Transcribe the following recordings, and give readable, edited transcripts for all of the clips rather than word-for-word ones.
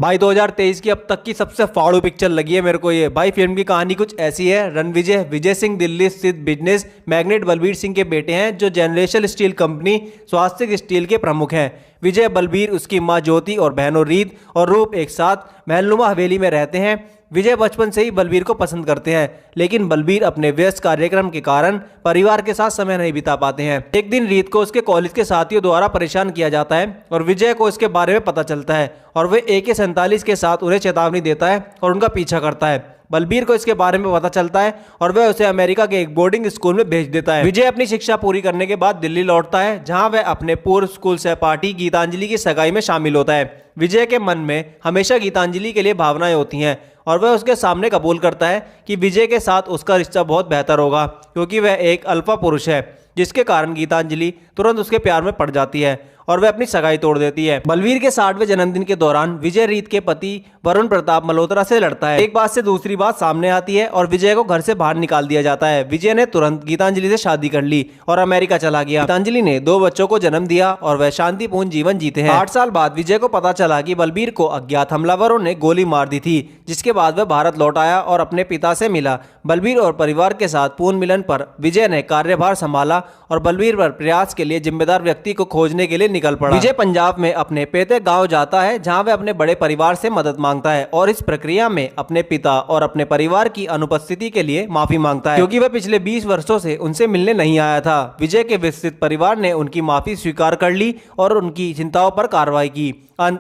भाई 2023 की अब तक की सबसे फाड़ू पिक्चर लगी है मेरे को ये। भाई फिल्म की कहानी कुछ ऐसी है। रणविजय विजय सिंह दिल्ली स्थित बिजनेस मैग्नेट बलबीर सिंह के बेटे हैं जो जनरेशन स्टील कंपनी स्वास्तिक स्टील के प्रमुख हैं। विजय बलबीर, उसकी मां ज्योति और बहनों रीत और रूप एक साथ महलनुमा हवेली में रहते हैं। विजय बचपन से ही बलबीर को पसंद करते हैं, लेकिन बलबीर अपने व्यस्त कार्यक्रम के कारण परिवार के साथ समय नहीं बिता पाते हैं। एक दिन रीत को उसके कॉलेज के साथियों द्वारा परेशान किया जाता है और विजय को इसके बारे में पता चलता है और वह AK-47 के साथ उन्हें चेतावनी देता है और उनका पीछा करता है। बलबीर को इसके बारे में पता चलता है और वह उसे अमेरिका के एक बोर्डिंग स्कूल में भेज देता है। विजय अपनी शिक्षा पूरी करने के बाद दिल्ली लौटता है, जहां वह अपने पूर्व स्कूल सहपाठी गीतांजलि की सगाई में शामिल होता है। विजय के मन में हमेशा गीतांजलि के लिए भावनाएं होती हैं और वह उसके सामने कबूल करता है कि विजय के साथ उसका रिश्ता बहुत बेहतर होगा, क्योंकि वह एक अल्फा पुरुष है, जिसके कारण गीतांजलि तुरंत उसके प्यार में पड़ जाती है और वह अपनी सगाई तोड़ देती है। बलबीर के 60वें जन्मदिन के दौरान विजय रीत के पति वरुण प्रताप मल्होत्रा से लड़ता है। एक बात से दूसरी बात सामने आती है और विजय को घर से बाहर निकाल दिया जाता है। विजय ने तुरंत गीतांजलि से शादी कर ली और अमेरिका चला गया। गीतांजलि ने 2 बच्चों को जन्म दिया और वह शांतिपूर्ण जीवन जीते हैं। 8 साल बाद विजय को पता चला कि बलबीर को अज्ञात हमलावरों ने गोली मार दी थी, जिसके बाद वह भारत लौट आया और अपने पिता से मिला। बलबीर और परिवार के साथ पूर्ण मिलन पर विजय ने कार्यभार संभाला और बलबीर पर प्रयास के लिए जिम्मेदार व्यक्ति को खोजने के लिए निकल पड़ा। विजय पंजाब में अपने पैतृक गांव जाता है, जहां वह अपने बड़े परिवार से मदद मांगता है और इस प्रक्रिया में अपने पिता और अपने परिवार की अनुपस्थिति के लिए माफी मांगता है, क्योंकि वह पिछले 20 वर्षों से उनसे मिलने नहीं आया था। विजय के विस्तृत परिवार ने उनकी माफी स्वीकार कर ली और उनकी चिंताओं पर कार्रवाई की।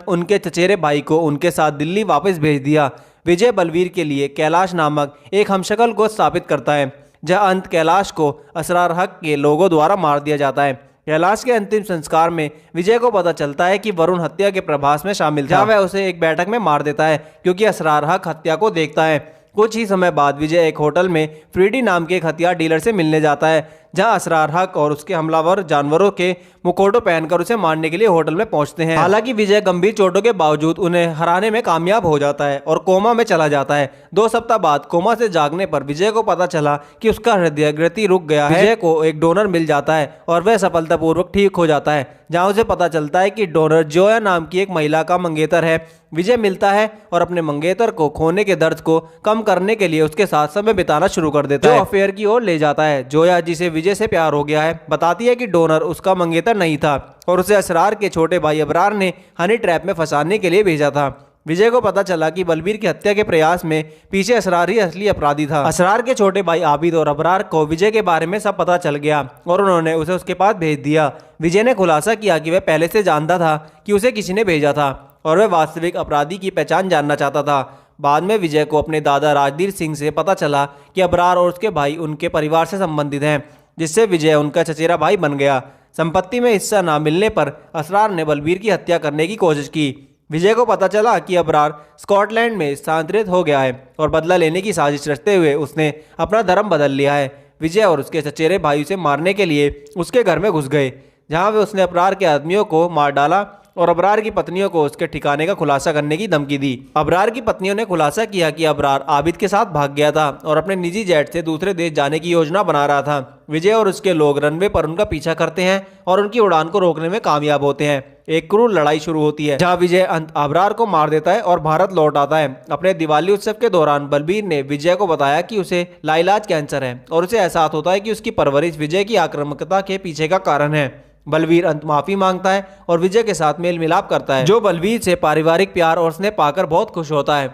उनके चचेरे भाई को उनके साथ दिल्ली वापस भेज दिया। विजय बलबीर के लिए कैलाश नामक एक हमशक्ल को स्थापित करता है, जहां अंत कैलाश को असरार हक के लोगों द्वारा मार दिया जाता है। कैलाश के अंतिम संस्कार में विजय को पता चलता है कि वरुण हत्या के प्रभास में शामिल था, जहां वह उसे एक बैठक में मार देता है क्योंकि असरार हक हत्या को देखता है। कुछ ही समय बाद विजय एक होटल में फ्रीडी नाम के एक हथियार डीलर से मिलने जाता है, जहां असरार हक और उसके हमलावर जानवरों के मुखौटों पहनकर उसे मारने के लिए होटल में पहुंचते हैं। हालांकि विजय गंभीर चोटों के बावजूद उन्हें हराने में कामयाब हो जाता है और कोमा में चला जाता है। 2 सप्ताह बाद कोमा से जागने पर विजय को पता चला कि उसका हृदय गति रुक गया है। विजय को एक डोनर मिल जाता है और वह सफलतापूर्वक ठीक हो जाता है, जहां उसे पता चलता है कि डोनर जोया नाम की एक महिला का मंगेतर है। विजय मिलता है और अपने मंगेतर को खोने के दर्द को कम करने के लिए उसके साथ समय बिताना शुरू कर देता है, जो अफेयर की ओर ले जाता है। जोया, जिसे विजय से प्यार हो गया है, बताती है कि डोनर उसका मंगेतर नहीं था और उसे असरार के छोटे भाई अबरार ने हनी ट्रैप में फंसाने के लिए भेजा था। विजय को पता चला कि बलबीर की हत्या के प्रयास में पीछे असरार ही असली अपराधी था। असरार के छोटे भाई आबिद और अबरार को विजय के बारे में सब पता चल गया और उन्होंने उसे उसके पास भेज दिया। विजय ने खुलासा किया कि वह पहले से जानता था कि उसे किसी ने भेजा था और वह वास्तविक अपराधी की पहचान जानना चाहता था। बाद में विजय को अपने दादा राजधीर सिंह से पता चला कि अबरार और उसके भाई उनके परिवार से संबंधित हैं, जिससे विजय उनका चचेरा भाई बन गया। संपत्ति में हिस्सा न मिलने पर असरार ने बलबीर की हत्या करने की कोशिश की। विजय को पता चला कि अबरार स्कॉटलैंड में स्थानांतरित हो गया है और बदला लेने की साजिश रचते हुए उसने अपना धर्म बदल लिया है। विजय और उसके चचेरे भाई उसे मारने के लिए उसके घर में घुस गए, जहां वे उसने अबरार के आदमियों को मार डाला और अबरार की पत्नियों को उसके ठिकाने का खुलासा करने की धमकी दी। अबरार की पत्नियों ने खुलासा किया कि अबरार आबिद के साथ भाग गया था और अपने निजी जेट से दूसरे देश जाने की योजना बना रहा था। विजय और उसके लोग रनवे पर उनका पीछा करते हैं और उनकी उड़ान को रोकने में कामयाब होते हैं। एक क्रूर लड़ाई शुरू होती है, जहां विजय अबरार को मार देता है और भारत लौट आता है। अपने दिवाली उत्सव के दौरान बलबीर ने विजय को बताया कि उसे लाइलाज कैंसर है और उसे एहसास होता है कि उसकी परवरिश विजय की आक्रामकता के पीछे का कारण है। बलबीर अंत माफी मांगता है और विजय के साथ मेल मिलाप करता है, जो बलबीर से पारिवारिक प्यार और स्नेह पाकर बहुत खुश होता है।